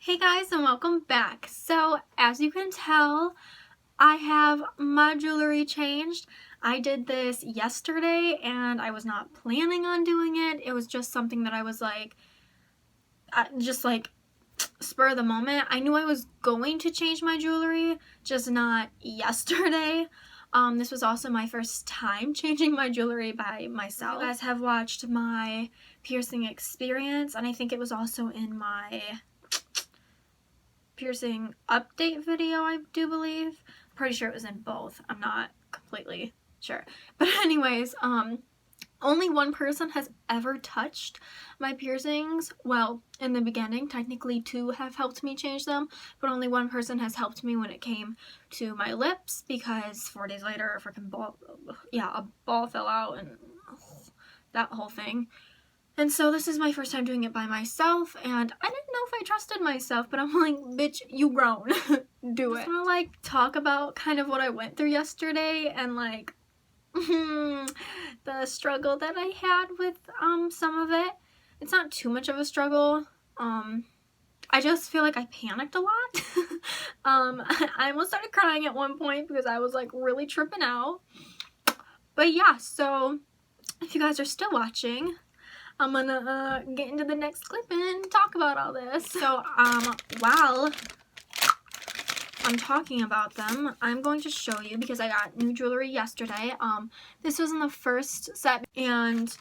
Hey guys, and welcome back. So as you can tell, I have my jewelry changed. I did this yesterday and I was not planning on doing it. It was just something that I was like, spur of the moment. I knew I was going to change my jewelry, just not yesterday. This was also my first time changing my jewelry by myself. You guys have watched my piercing experience, and I think it was also in my piercing update video, I do believe. I'm pretty sure it was in both. I'm not completely sure. But anyways, only one person has ever touched my piercings. Well, in the beginning, technically two have helped me change them, but only one person has helped me when it came to my lips, because 4 days later a freaking a ball fell out and that whole thing. And so this is my first time doing it by myself, and I didn't know if I trusted myself, but I'm like, bitch, you grown. Do it. I just want to like talk about kind of what I went through yesterday and like the struggle that I had with some of it. It's not too much of a struggle. I just feel like I panicked a lot. I almost started crying at one point because I was like really tripping out. But yeah, so if you guys are still watching, I'm gonna get into the next clip and talk about all this. So, while I'm talking about them, I'm going to show you, because I got new jewelry yesterday. This was in the first set, and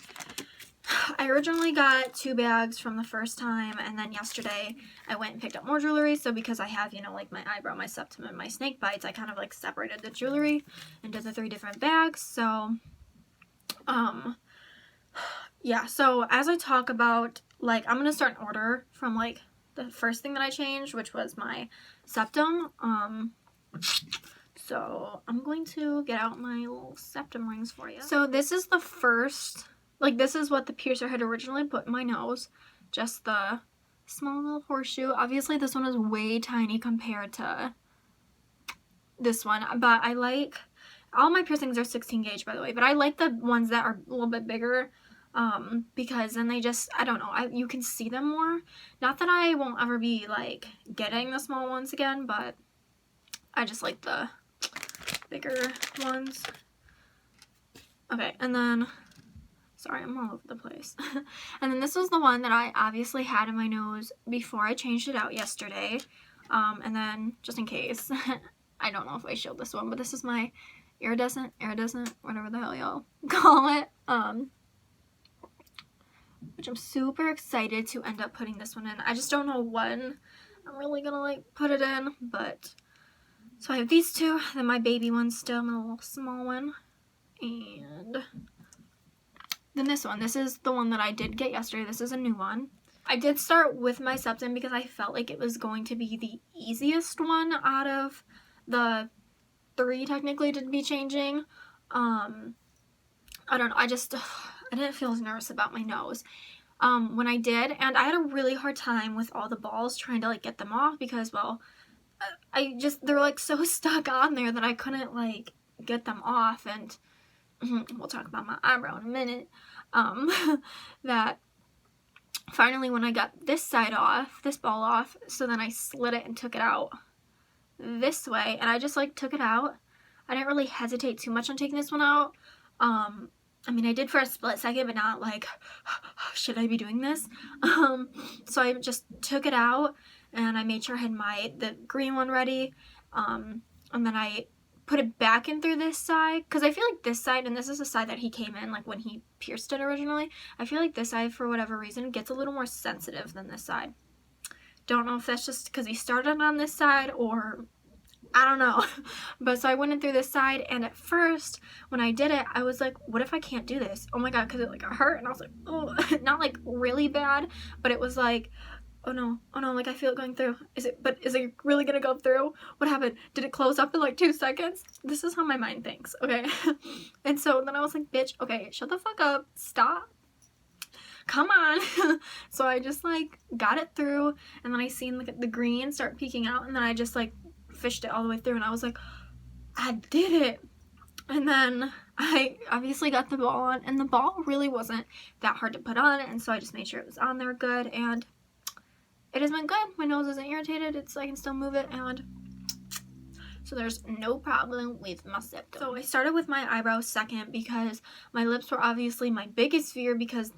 I originally got 2 bags from the first time, and then yesterday I went and picked up more jewelry. So because I have, you know, like my eyebrow, my septum, and my snake bites, I kind of like separated the jewelry into the 3 different bags. So, yeah, so as I talk about, like, I'm gonna start in order from like the first thing that I changed, which was my septum. So I'm going to get out my little septum rings for you. So this is the first, like, this is what the piercer had originally put in my nose, just the small little horseshoe. Obviously this one is way tiny compared to this one, but I like, all my piercings are 16 gauge, by the way, but I like the ones that are a little bit bigger, because then they just, I don't know, you can see them more. Not that I won't ever be like getting the small ones again, but I just like the bigger ones. Okay, and then, sorry, I'm all over the place. And then this was the one that I obviously had in my nose before I changed it out yesterday. And then, just in case, I don't know if I showed this one, but this is my iridescent, whatever the hell y'all call it, which I'm super excited to end up putting this one in. I just don't know when I'm really gonna like put it in, but so I have these 2, then my baby one still, my little small one, and then this one. This is the one that I did get yesterday. This is a new one. I did start with my septum because I felt like it was going to be the easiest one out of the 3 technically to be changing. I don't know, I didn't feel as nervous about my nose when I did, and I had a really hard time with all the balls trying to like get them off, because, well, they're like so stuck on there that I couldn't like get them off. And we'll talk about my eyebrow in a minute. That finally, when I got this side off, this ball off, so then I slid it and took it out this way, and I just like took it out. I didn't really hesitate too much on taking this one out. I mean, I did for a split second, but not like, should I be doing this? So I just took it out, and I made sure I had the green one ready, and then I put it back in through this side, because I feel like this side, and this is the side that he came in, like when he pierced it originally, I feel like this side, for whatever reason, gets a little more sensitive than this side. Don't know if that's just because he started on this side, or I don't know. But so I went in through this side, and at first when I did it, I was like, what if I can't do this? Oh my god, because it like hurt, and I was like, oh, not like really bad, but it was like, oh no, like I feel it going through. Is it really gonna go through? What happened? Did it close up in like 2 seconds? This is how my mind thinks, okay? And so then I was like, bitch, okay, shut the fuck up, stop, come on. So I just like got it through, and then I seen the green start peeking out, and then I just like fished it all the way through, and I was like, I did it. And then I obviously got the ball on, and the ball really wasn't that hard to put on, and so I just made sure it was on there good, and it has been good. My nose isn't irritated. I can still move it, and so there's no problem with my septum. So I started with my eyebrows second because my lips were obviously my biggest fear because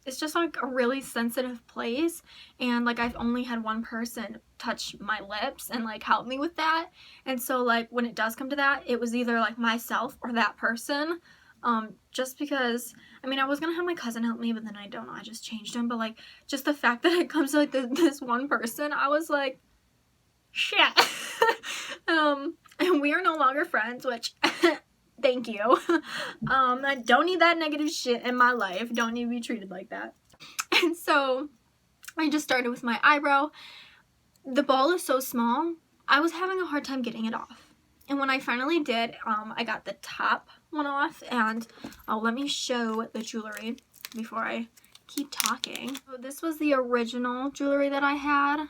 it's just like a really sensitive place, and like I've only had one person touch my lips and like help me with that, and so like when it does come to that, it was either like myself or that person. Just because, I mean, I was gonna have my cousin help me, but then I don't know, I just changed him. But like just the fact that it comes to like this one person, I was like, shit. And we are no longer friends, which thank you. I don't need that negative shit in my life. Don't need to be treated like that. And so I just started with my eyebrow. The ball is so small, I was having a hard time getting it off. And when I finally did, I got the top one off, and let me show the jewelry before I keep talking. So this was the original jewelry that I had,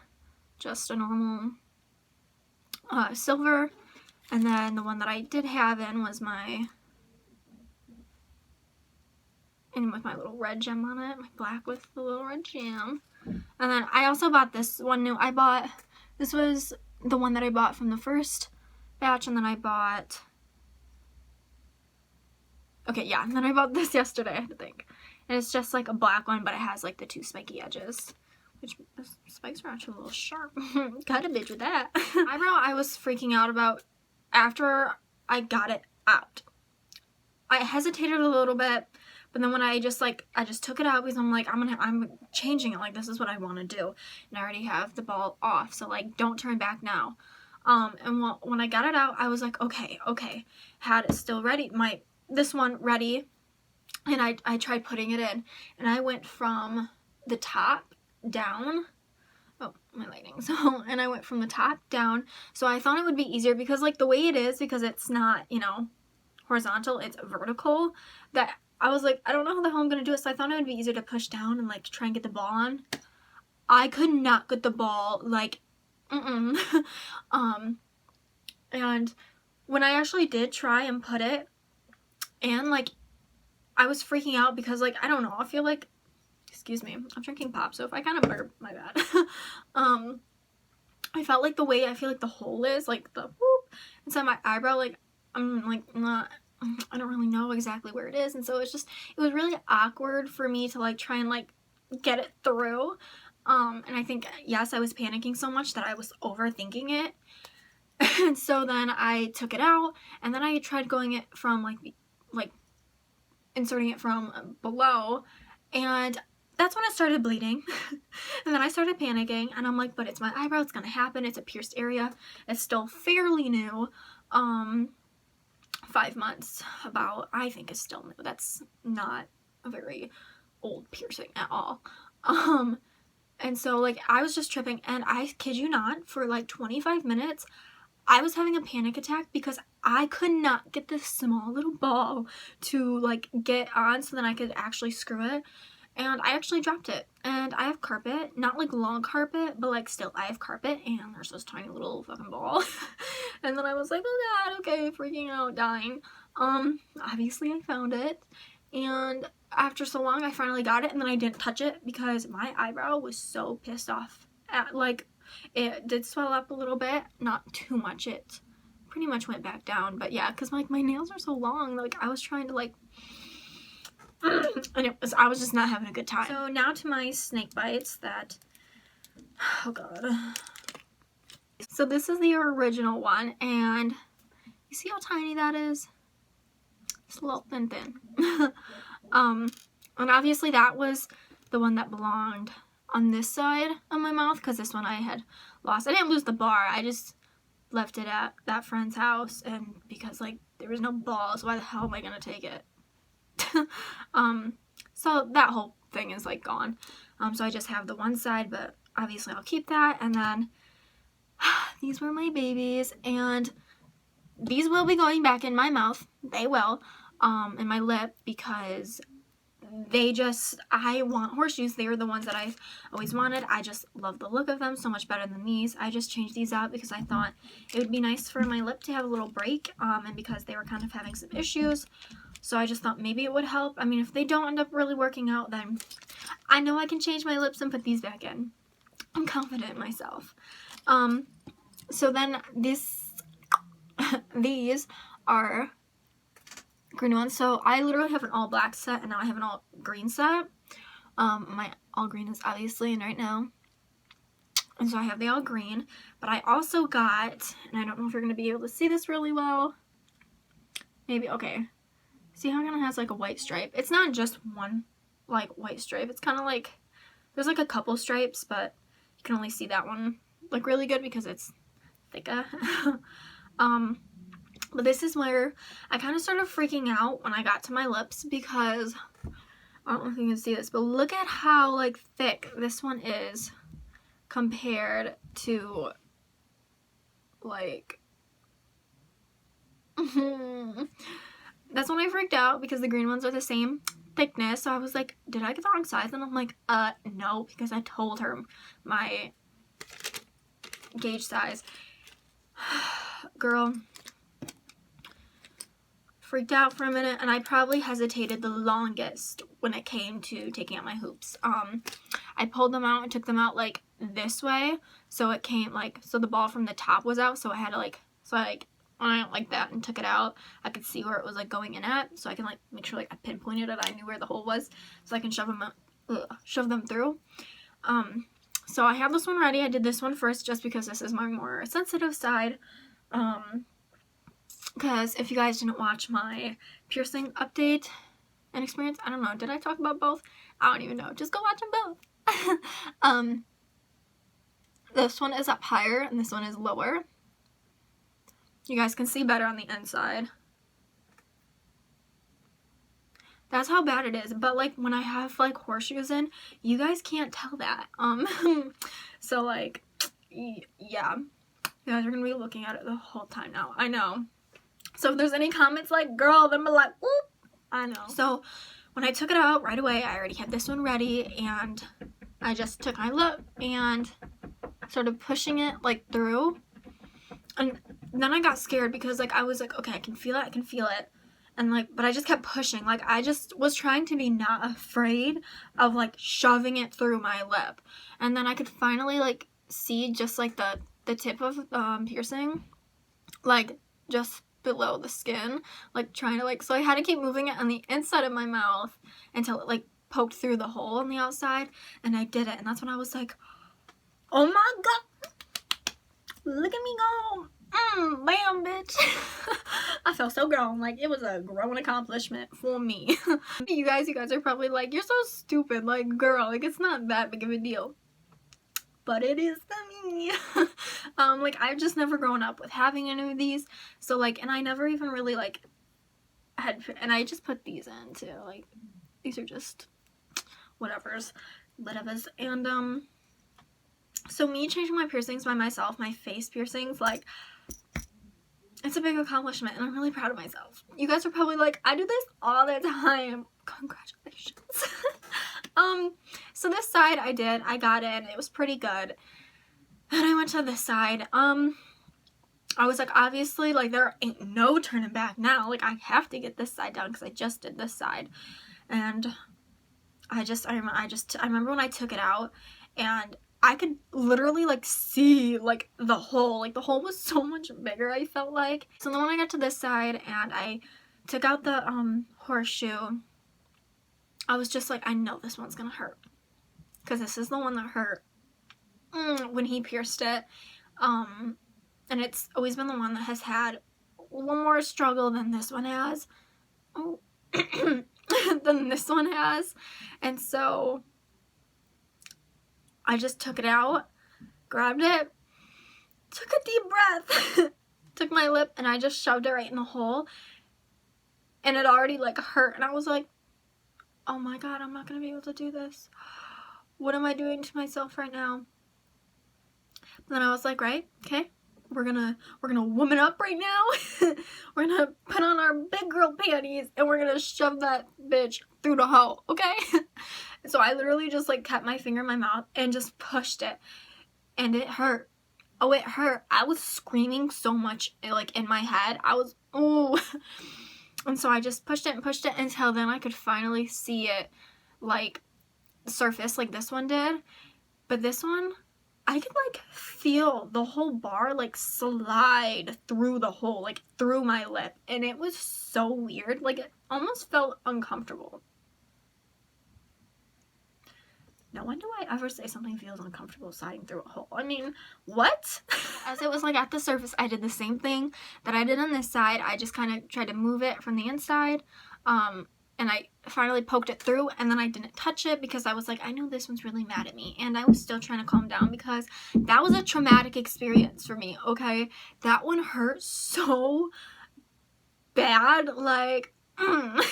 just a normal silver, and then the one that I did have in was with my little red gem on it, my black with the little red gem. And then I also bought this one new. This was the one that I bought from the first batch, and then I bought, and then I bought this yesterday, I think. And it's just like a black one, but it has like the two spiky edges, which the spikes are actually a little sharp. Got a bitch with that. Eyebrow I was freaking out about after I got it out. I hesitated a little bit, but then when I just took it out because I'm like, I'm changing it, like this is what I want to do. And I already have the ball off, so like don't turn back now. And when I got it out, I was like, okay, had it still ready, this one ready, and I tried putting it in, and I went from the top down. Oh, my lighting. And I went from the top down, so I thought it would be easier because like the way it is, because it's not, horizontal, it's vertical, that I was like, I don't know how the hell I'm gonna do it, so I thought it would be easier to push down and like try and get the ball on. I could not get the ball, like, and when I actually did try and put it, and like I was freaking out because like I don't know, I feel like, excuse me, I'm drinking pop, so if I kind of burp, my bad. I felt like the way I feel like the hole is, like the whoop inside my eyebrow, like I'm like not, I don't really know exactly where it is, and so it was really awkward for me to like try and like get it through. And I think, yes, I was panicking so much that I was overthinking it. And so then I took it out, and then I tried going it from like inserting it from below, and that's when it started bleeding. And then I started panicking, and I'm like, but it's my eyebrow, it's gonna happen, it's a pierced area, it's still fairly new, 5 months about, I think is still new. That's not a very old piercing at all. And so like I was just tripping, and I kid you not, for like 25 minutes I was having a panic attack because I could not get this small little ball to like get on so then I could actually screw it. And I actually dropped it. And I have carpet, not like long carpet, but like still I have carpet, and there's this tiny little fucking ball. And then I was like, oh god, okay, freaking out, dying. Obviously I found it, and after so long I finally got it, and then I didn't touch it because my eyebrow was so pissed off at, like, it did swell up a little bit, not too much, it pretty much went back down, but yeah, because like my nails are so long, like I was trying to like, and I was just not having a good time. So now to my snake bites that, oh god. So this is the original one, and you see how tiny that is? It's a little thin. And obviously that was the one that belonged on this side of my mouth, because this one I had lost. I didn't lose the bar, I just left it at that friend's house, and because like there was no balls, why the hell am I gonna take it? So that whole thing is like gone. So I just have the one side, but obviously I'll keep that. And then these were my babies, and these will be going back in my mouth. They will, in my lip, because I want horseshoes. They were the ones that I've always wanted. I just love the look of them so much better than these. I just changed these out because I thought it would be nice for my lip to have a little break, and because they were kind of having some issues. So I just thought maybe it would help. I mean, if they don't end up really working out, then I know I can change my lips and put these back in. I'm confident in myself. So then these are green ones. So I literally have an all black set, and now I have an all green set. My all green is obviously in right now. And so I have the all green, but I also got, and I don't know if you're going to be able to see this really well. Maybe, okay. See how it kind of has like a white stripe? It's not just one like white stripe. It's kind of like, there's like a couple stripes, but you can only see that one like really good because it's thicker. But this is where I kind of started freaking out when I got to my lips, because I don't know if you can see this, but look at how like thick this one is compared to like that's when I freaked out, because the green ones are the same thickness. So I was like, did I get the wrong size? And I'm like, no, because I told her my gauge size. Girl, freaked out for a minute, and I probably hesitated the longest when it came to taking out my hoops. I pulled them out and took them out like this way, so it came like, so the ball from the top was out, so I had to like, so I like, when I went like that and took it out, I could see where it was like going in at, so I can like make sure like I pinpointed it, I knew where the hole was, so I can shove them through. So I have this one ready. I did this one first just because this is my more sensitive side. Because if you guys didn't watch my piercing update and experience, I don't know, did I talk about both? I don't even know. Just go watch them both. This one is up higher and this one is lower. You guys can see better on the inside. That's how bad it is. But like when I have like horseshoes in, you guys can't tell that. So like, yeah. You guys are gonna be looking at it the whole time now. I know. So if there's any comments like, girl, then be like, oop. I know. So when I took it out right away, I already had this one ready, and I just took my lip and started pushing it like through. And then I got scared because like I was like, okay, I can feel it. And like, but I just kept pushing. Like I just was trying to be not afraid of like shoving it through my lip. And then I could finally like see just like the tip of piercing, like just below the skin, like trying to like, so I had to keep moving it on the inside of my mouth until it like poked through the hole on the outside, and I did it. And that's when I was like, oh my god, look at me go. Bam, bitch. I felt so grown. Like, it was a grown accomplishment for me. You guys are probably like, you're so stupid. Like, girl, like, it's not that big of a deal. But it is to me. Like, I've just never grown up with having any of these. So, like, and I never even really, like, had, and I just put these in, too. Like, these are just whatevers. And, so me changing my piercings by myself, my face piercings, like, it's a big accomplishment, and I'm really proud of myself. You guys are probably like, I do this all the time. Congratulations. So this side I got in. It was pretty good. And I went to this side. I was like, obviously, like, there ain't no turning back now. Like, I have to get this side done because I just did this side. And I remember when I took it out, and I could literally like see like the hole. Like the hole was so much bigger, I felt like. So then when I got to this side and I took out the horseshoe, I was just like, I know this one's gonna hurt, because this is the one that hurt when he pierced it. And it's always been the one that has had one more struggle than this one has. Oh. Than this one has. And so I just took it out, grabbed it, took a deep breath, took my lip, and I just shoved it right in the hole. And it already like hurt, and I was like, oh my god, I'm not gonna be able to do this. What am I doing to myself right now? But then I was like, right, okay, we're gonna woman up right now. We're gonna put on our big girl panties, and we're gonna shove that bitch through the hole, okay? So I literally just like kept my finger in my mouth and just pushed it, and it hurt. Oh, it hurt. I was screaming so much like in my head. I was, oh. And so I just pushed it until then I could finally see it like surface like this one did. But this one, I could like feel the whole bar like slide through the hole, like through my lip, and it was so weird. Like it almost felt uncomfortable. No, when do I ever say something feels uncomfortable sliding through a hole? I mean, what? As it was like at the surface, I did the same thing that I did on this side. I just kind of tried to move it from the inside. And I finally poked it through, and then I didn't touch it because I was like, I know this one's really mad at me. And I was still trying to calm down because that was a traumatic experience for me, okay? That one hurt so bad, like, and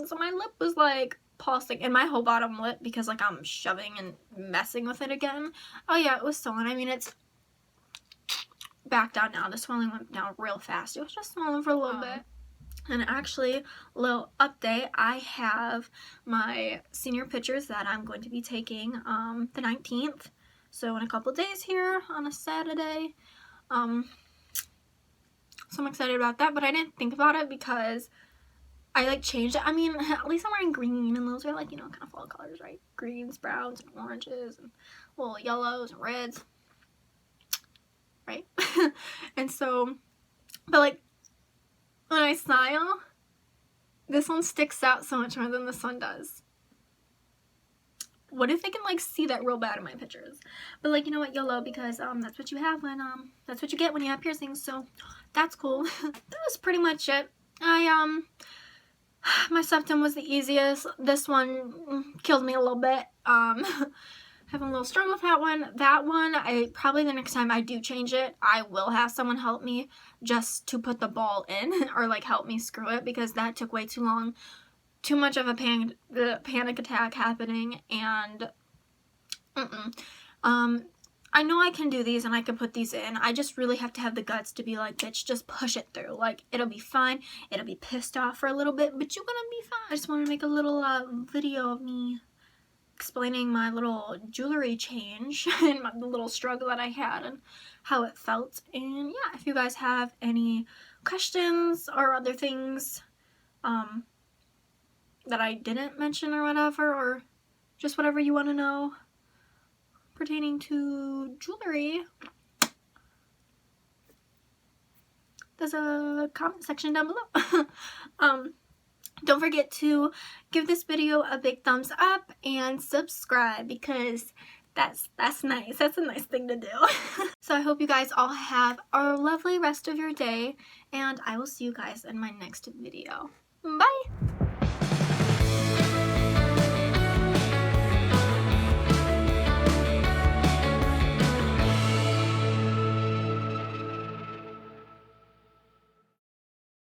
so my lip was like pulsing, and my whole bottom lip, because like I'm shoving and messing with it again. Oh yeah, it was swollen. I mean, it's back down now. The swelling went down real fast. It was just swollen for a little bit. And actually, little update, I have my senior pictures that I'm going to be taking the 19th. So in a couple days here on a Saturday. So I'm excited about that, but I didn't think about it because I like changed it. I mean, at least I'm wearing green, and those are like, you know, kind of fall colors, right? Greens, browns, and oranges, and little yellows and reds, right? And so, but like, when I smile, this one sticks out so much more than this one does. What if they can like see that real bad in my pictures? But like, you know what, YOLO, because that's what you have when that's what you get when you have piercings, so that's cool. That was pretty much it. My septum was the easiest. This one killed me a little bit. Having a little struggle with that one. That one, I probably the next time I do change it, I will have someone help me just to put the ball in or like help me screw it, because that took way too long. Too much of a panic attack happening, and I know I can do these and I can put these in. I just really have to have the guts to be like, bitch, just push it through. Like, it'll be fine. It'll be pissed off for a little bit, but you're gonna be fine. I just want to make a little video of me explaining my little jewelry change and the little struggle that I had and how it felt. And yeah, if you guys have any questions or other things that I didn't mention or whatever, or just whatever you want to know pertaining to jewelry, there's a comment section down below. Don't forget to give this video a big thumbs up and subscribe, because that's nice. That's a nice thing to do. So I hope you guys all have a lovely rest of your day, and I will see you guys in my next video. Bye!